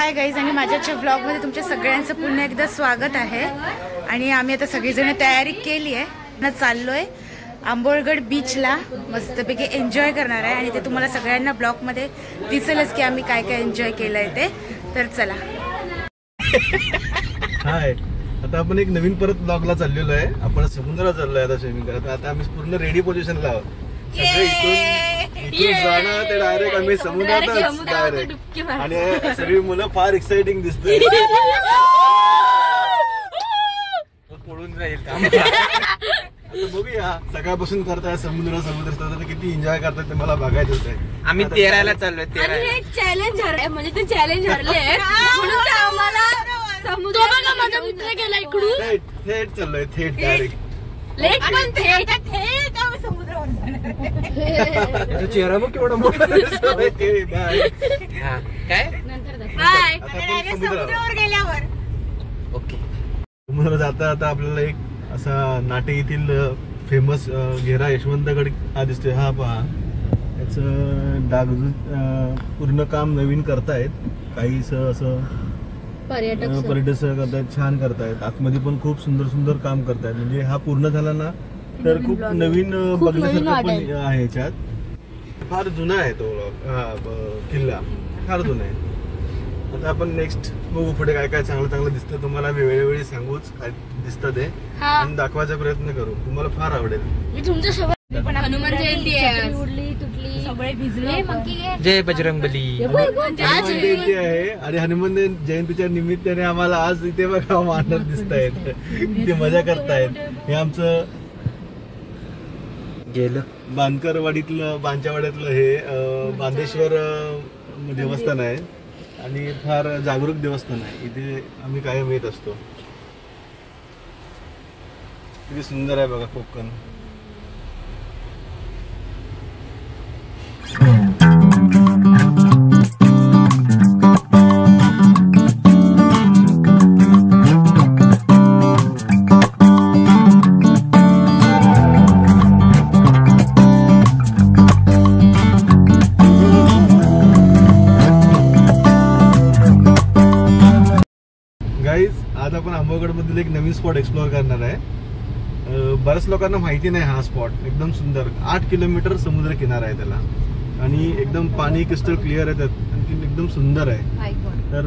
Hi guys आणि माझ्याच्या व्लॉगमध्ये तुमच्या सगळ्यांचं पुन्हा एकदा स्वागत आहे। आणि आम्ही आता सगळीजण तयारी केली आहे ना, चाललोय आंबोळगड बीचला, मस्तपैकी एन्जॉय करणार आहे आणि ते तुम्हाला सगळ्यांना ब्लॉगमध्ये दिसेलच की आम्ही काय काय एन्जॉय केलंय ते। तर चला हाय, आता आपण एक नवीन परत ब्लॉगला चाललेलो आहे। आपण समुद्रात चाललोय आता स्विमिंग करत। आता आम्ही पूर्ण रेडी पोझिशनला आहोत। सगळे इथून जाणार ते डायरेक्ट आम्ही समुद्रातच डायरेक्ट। आणि सगळी मुलं फार एक्साइटिंग दिसते। पळून जाईल बघूया, सकाळपासून करताय समुद्र किती एन्जॉय करतात ते मला बघायचंच आहे। आम्ही 13ला चाललोय। 13 चॅलेंज हरले, म्हणजे ते चॅलेंज हरले म्हणून आम्हाला समुद्र बघा माझा मित्र गेला इकडून थेट चाललोय, थेट डायरेक्ट लेट पण थेट आम्ही समुद्रावर जाणार। चेहरा मग केवढा मोठा दिसतोय। काय बाय समुद्रावर गेल्यावर ओके। समुद्र जाता आता आपल्याला एक असा नाटे येथील फेमस घेरा यशवंतगड हा दिसतोय। हा पहा, याचं डागडुजी पूर्ण काम नवीन करतायत। काही असं पर्यटक करतायत, छान करतायत। आतमध्ये पण खूप सुंदर सुंदर काम करतायत। म्हणजे हा पूर्ण झाला ना तर खूप नवीन बघण्यासारखं पण आहे। याच्यात फार जुना आहे तो किल्ला, फार जुना आहे। आता आपण नेक्स्ट बघू पुढे काय काय चांगलं चांगलं दिसतं। तुम्हाला मी वेळोवेळी सांगूच काय दिसतं ते आणि दाखवायचा प्रयत्न करू, तुम्हाला फार आवडेल। हनुमान जयंती आहे, उडली तुटली सगळे भिजले। जय बजरंगबली हनुमान जयंती आहे आणि हनुमान जयंतीच्या निमित्ताने आम्हाला आज इथे बघा वानर दिसत आहेत, ते मजा करतायत। हे आमचं गेलं बांधकरवाडीतलं बांच्यावाड्यातलं हे बांदेश्वर देवस्थान आहे आणि फार जागरूक देवस्थान आहे। इथे आम्ही कायम येत असतो। किती सुंदर आहे बघा कोकण। आज आपण आंबोगड मधील एक नवीन स्पॉट एक्सप्लोअर करणार आहे। बऱ्याच लोकांना माहिती नाही हा स्पॉट। एकदम सुंदर 8 किलोमीटर समुद्र किनारा आहे त्याला आणि एकदम पाणी क्रिस्टल क्लिअर आहे त्यात, आणखी एकदम सुंदर आहे। तर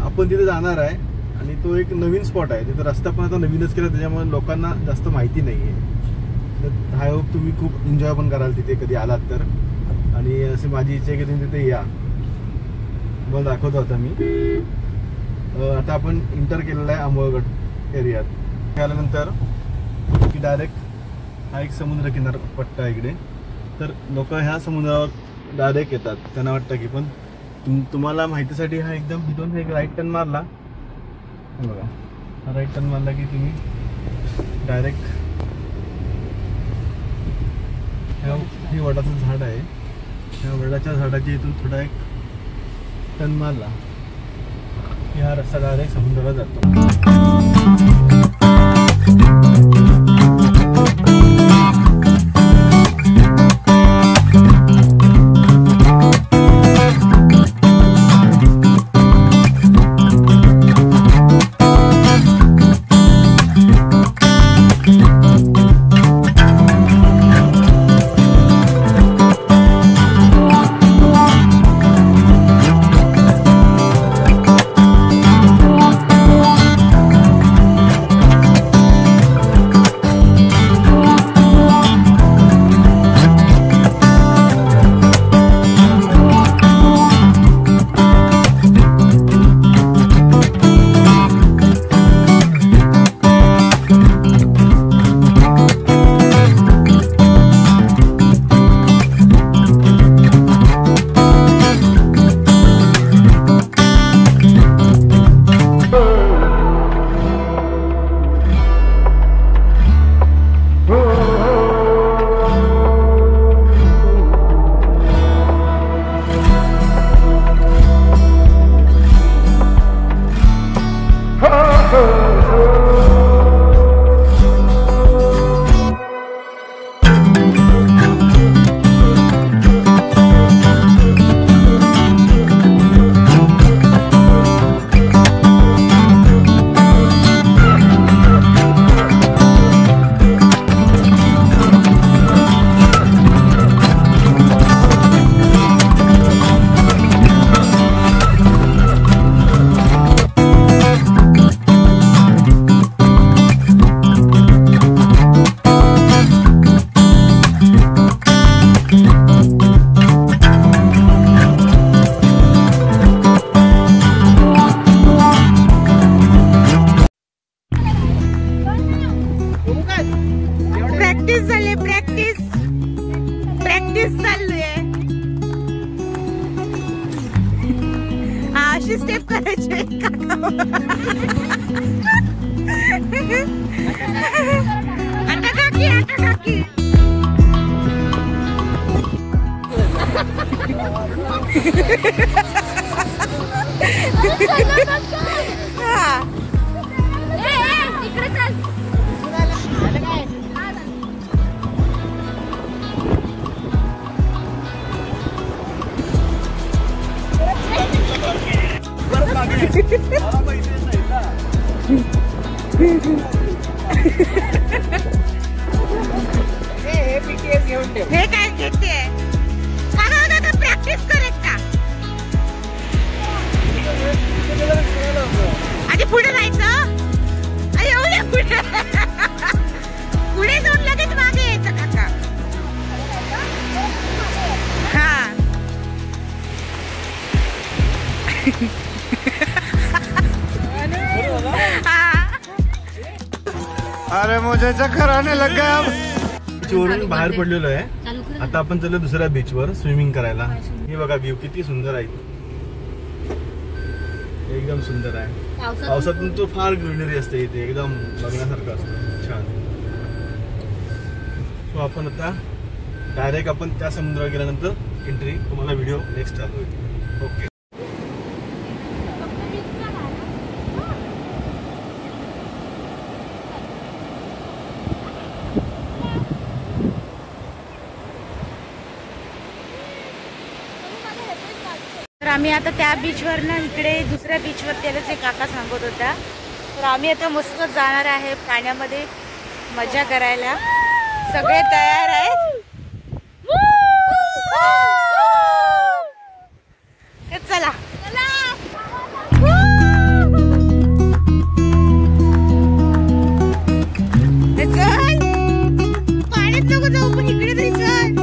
आपण तिथे जाणार आहे आणि तो एक नवीन स्पॉट आहे। तिथे रस्ता पण आता नवीनच केला, त्याच्यामुळे लोकांना जास्त माहिती नाहीये। तर आय होप तुम्ही खूप एन्जॉय पण कराल तिथे कधी आलात तर। आणि अशी माझी इच्छा आहे की तुम्ही तिथे या, मला दाखवतो आता मी। आता आपण इंटर केलेला आहे आंबोळगड एरियात। त्यानंतर की डायरेक्ट हा एक समुद्र किनार पट्टा इकडे, तर लोक ह्या समुद्रावर डायरेक्ट येतात। त्यांना वाटतं की पण तुम्हाला माहितीसाठी हा एकदम इथून एक राईट टर्न मारला बघा, हा राईट टर्न मारला की तुम्ही डायरेक्ट हे वडाचं झाड आहे, ह्या वडाच्या झाडाच्या इथून थोडा एक टर्न मारला हा रस्ता डायरेक्ट समुद्राला जातो। चाललोय. हा अशी स्टेप करायची आता काकी आता काकी. इकडे चल. हे काय घेते प्रॅक्टिस करेल का आधी पुढे जायचं. अरे एवढे पुढे पुढे जाऊन लगेच मागे यायचं काका. हा अरे मुझे चक्कर आने लग गया अब. वरून बाहेर पडलेलो आहे. आता आपण चाललो दुसऱ्या बीच वर स्विमिंग करायला. हे बघा व्ह्यू किती सुंदर आहे. एकदम सुंदर आहे. पावसातून तो फार ग्रीनरी असते इथे. एकदम बघण्यासारखं असतं. छान. सो आपण आता डायरेक्ट आपण त्या समुद्रावर गेल्यानंतर एंट्री तुम्हाला व्हिडिओ नेक्स्ट चालू होईल. ओके. तर आम्ही आता त्या बीचवर ना इकडे दुसऱ्या बीचवर त्याला ते काका सांगत होता. तर आम्ही आता मस्त जाणार आहे पाण्यामध्ये मजा करायला. सगळे तयार आहेत. चला चल पाण्यात नको जाऊ पण इकडे तरी चल.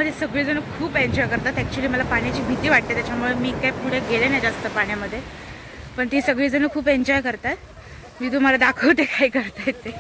पाण्यामध्ये सगळेजण खूप एन्जॉय करतात. ॲक्च्युली मला पाण्याची भीती वाटते, त्याच्यामुळे मी काय पुढे गेले नाही जास्त पाण्यामध्ये, पण ती सगळीजण खूप एन्जॉय करतात. मी तुम्हाला दाखवते काय करतायत ते.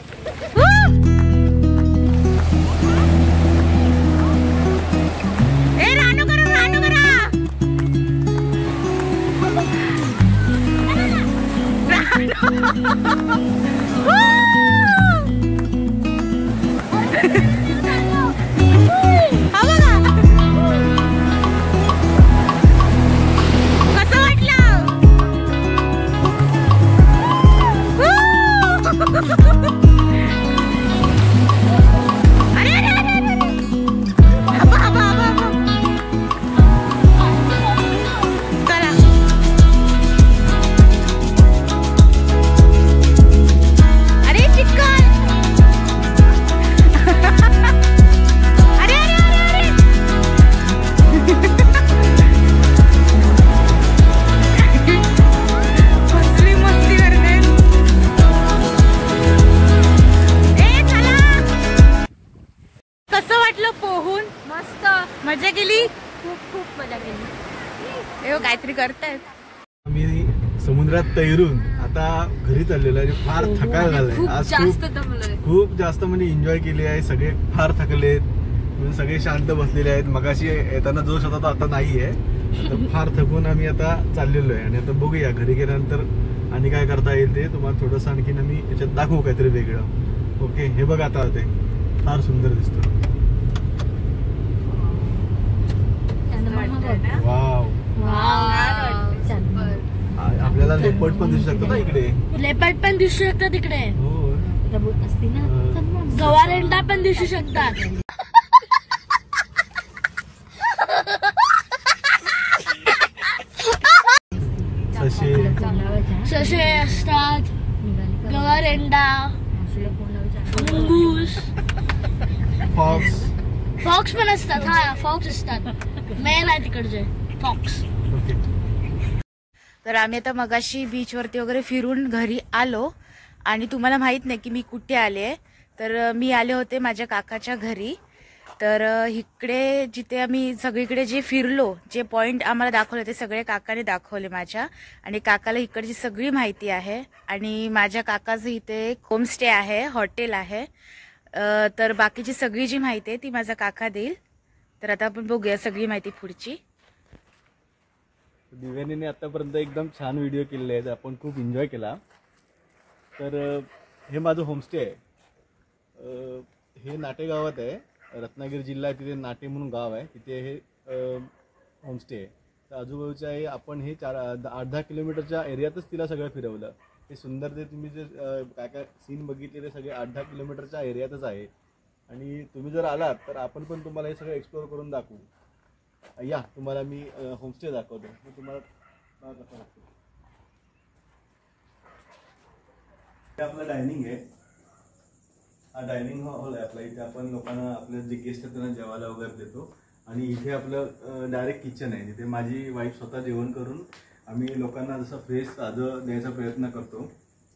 मजा केली, खूप मजा केली. काहीतरी करतायत. आम्ही समुद्रात तैरून आता घरी चाललेलो आहे. फार थकायला झालाय आज, खूप जास्त म्हणजे एन्जॉय केली आहे. सगळे फार थकलेत, सगळे शांत बसलेले आहेत. मगाशी येताना जोश होता तो आता नाहीये. फार थकून आम्ही आता चाललेलो आहे आणि आता बघूया घरी गेल्यानंतर आणि काय करता येईल ते तुम्हाला थोडंसं आणखीन आम्ही याच्यात दाखवू काहीतरी वेगळं. ओके, हे बघा आता ते फार सुंदर दिसतं. वाव, आपल्याला लेपर्ड पण दिसू शकतो ना इकडे. लेपर्ड पण दिसू शकतात इकडे. हो, गवारेंडा पण दिसू शकतात. ससे असतात, गवारेंडा, मुंगूस, फॉक्स पण असतात. हा, फॉक्स असतात. मेन आहे तिकडचे फॉक्स. तर आम्ही आता मगाशी बीचवरती वगैरे फिरून घरी आलो आणि तुम्हाला माहित नाही की मी कुठे आले. तर मी आले होते माझ्या काकाच्या घरी. तर इकडे जिथे आम्ही सगळीकडे जे फिरलो, जे पॉइंट आम्हाला दाखवले ते सगळे काकाने दाखवले माझ्या, आणि काकाला इकडची सगळी माहिती आहे. आणि माझ्या काकाचं इथे होमस्टे आहे, हॉटेल आहे. तर बाकीची सगळी जी माहिती आहे ती माझा काका देईल. तर आता आपण बघूया सगळी माहिती पुढची. दिव्यानीने आतापर्यंत एकदम छान व्हिडिओ केलेले आहेत, आपण खूप एन्जॉय केला. तर हे माझं होमस्टे आहे. हे नाटे गावात आहे, रत्नागिरी जिल्हा आहे. तिथे नाटे म्हणून गाव आहे, तिथे हे होमस्टे आहे. तर आजूबाजूच्या आहे आपण हे 8-10 किलोमीटरच्या एरियातच तिला सगळं फिरवलं. हे सुंदर ते तुम्ही जे काय काय सीन बघितले ते सगळे 8-10 किलोमीटरच्या एरियातच आहे. आणि तुम्ही जर आलात तर आपण पण तुम्हाला हे सगळं एक्सप्लोअर करून दाखवू. या, तुम्हाला मी होमस्टे दाखवतो. मी तुम्हाला कसं लागतं. हे आपलं डायनिंग आहे. हा डायनिंग हॉल आहे आपला. इथे आपण लोकांना, आपले जे गेस्ट आहेत त्यांना जेवायला वगैरे देतो. आणि इथे आपलं डायरेक्ट किचन आहे, जिथे माझी वाईफ स्वतः जेवण करून आम्ही लोकांना जसं फ्रेश ताजं द्यायचा प्रयत्न करतो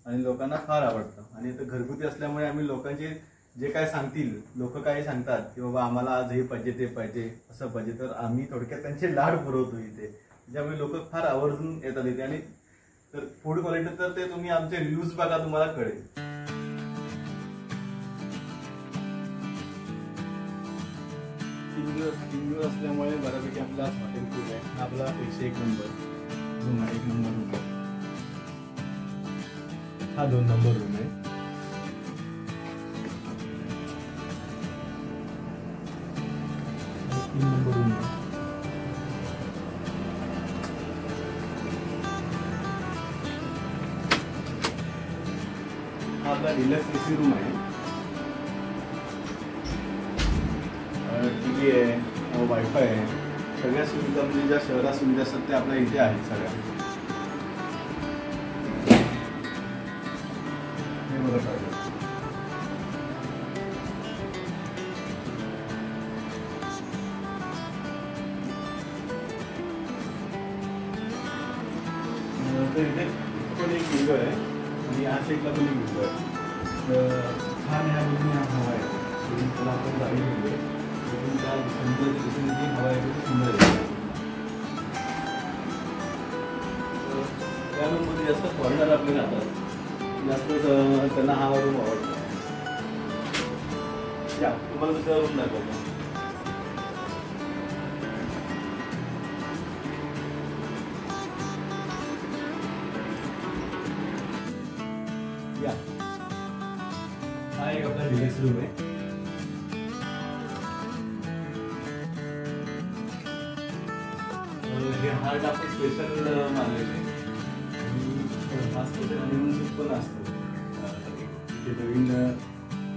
आणि लोकांना फार आवडतं. आणि इथं घरगुती असल्यामुळे आम्ही लोकांचे जे काय सांगतील, लोक काय सांगतात की बाबा आम्हाला आज हे पाहिजे, ते पाहिजे, असं पाहिजे, तर आम्ही थोडक्यात त्यांचे लाड पुरवतो इथे. त्याच्यामुळे लोक फार आवर्जून येतात इथे. आणि तर फूड क्वालिटी तर ते तुम्ही आमचे रिव्ह्यूज बघा, तुम्हाला कळेल. 3 दिवस असल्यामुळे बऱ्यापैकी आपला हॉटेल फूड आहे. आपला 101 नंबर रूम आहे. 1 नंबर रूम आहे. हा 2 नंबर रूम आहे. 3 नंबर रूम आहे. हा आपला रिलॅक्स एसी रूम आहे. टीव्ही आहे, वायफाय आहे. सगळ्या सुविधा म्हणजे ज्या शहरात सुविधा असतात त्या आपल्या इथे आहेत सगळ्या. हे बघा सगळं. तर इथे पण एक विंडो आहे आणि या साईडला पण एक विंडो आहे. तर छान ह्या बिल्डिंग हवा आहे. त्याला आपण जाळी घेऊया. पण त्या समुद्राच्या दिशेने जी हवा येते ती सुंदर येते. त्या रूममध्ये जास्त फॉरेनर आपले राहतात, जास्त त्यांना हा रूम आवडतो. या तुम्हाला दुसरा रूम दाखवतो. या हा एक आपला डिलक्स रूम आहे. हे हार्ट आपण स्पेशल मानलेले आहे. हा स्पेशल हनीमून सूट पण असतो. इथे नवीन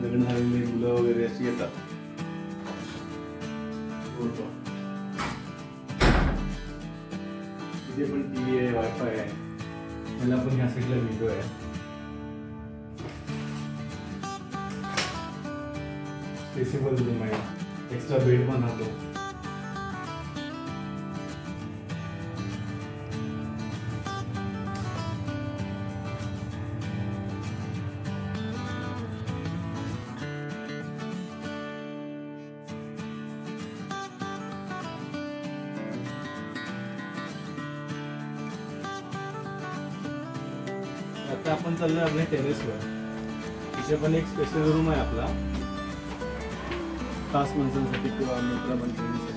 लग्न झालेले मुलं वगैरे अशी येतात. इथे पण टीव्ही आहे, वायफाय आहे. त्याला पण ह्या साईडला विंडो आहे. स्पेसिबल रूम आहे, एक्स्ट्रा बेड पण राहतो. आता आपण चाललोय आपल्या टेरेसवर. इथे पण एक स्पेशल रूम आहे आपला, खास माणसांसाठी किंवा मित्रमंडळींसाठी.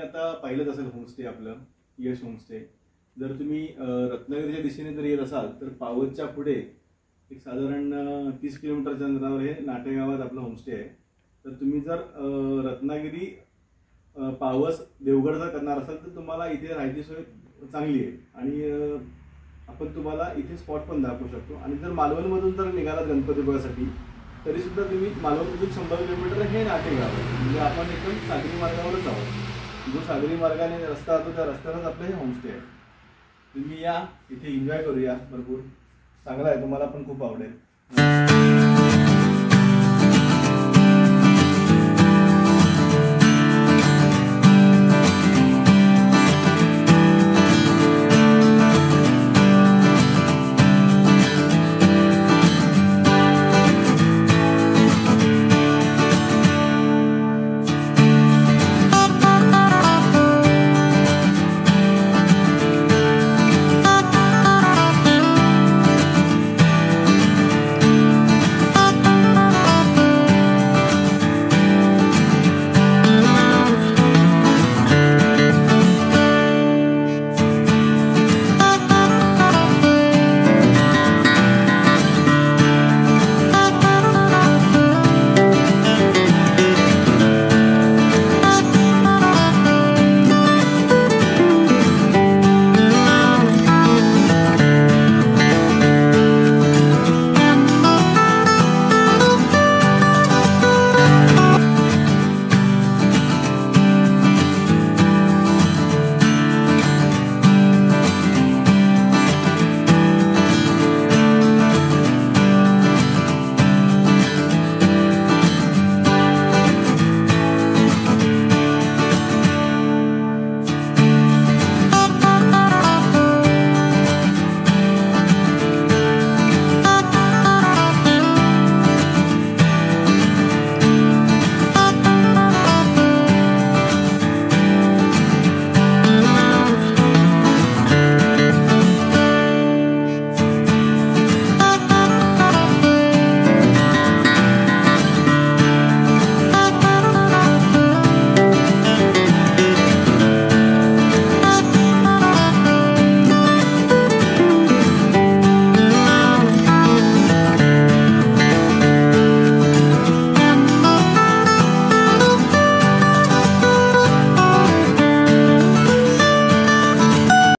आता पाहिलंच असेल होमस्टे आपलं यश होमस्टे. जर तुम्ही रत्नागिरीच्या दिशेने जर येत असाल तर पावसच्या पुढे एक साधारण 30 किलोमीटरच्या अंतरावर हे नाटेगावात आपलं होमस्टे आहे. तर तुम्ही जर रत्नागिरी पावस देवगड जर करणार असाल तर तुम्हाला इथे राहायची सोय चांगली आहे आणि आपण तुम्हाला इथे स्पॉट पण दाखवू शकतो. आणि जर मालवणमधून जर निघालात गणपतीपुळ्यासाठी तरी सुद्धा तुम्ही मालवणमधून 100 किलोमीटर हे नाटेगाव आहे. म्हणजे आपण एकदम सागरी मार्गावरच आहोत. जो सागरी मार्गाने रस्ता जातो त्या रस्त्यावरच आपलं हे होमस्टे आहे. तुम्ही या इथे एन्जॉय करूया. भरपूर चांगला आहे, तुम्हाला पण खूप आवडेल.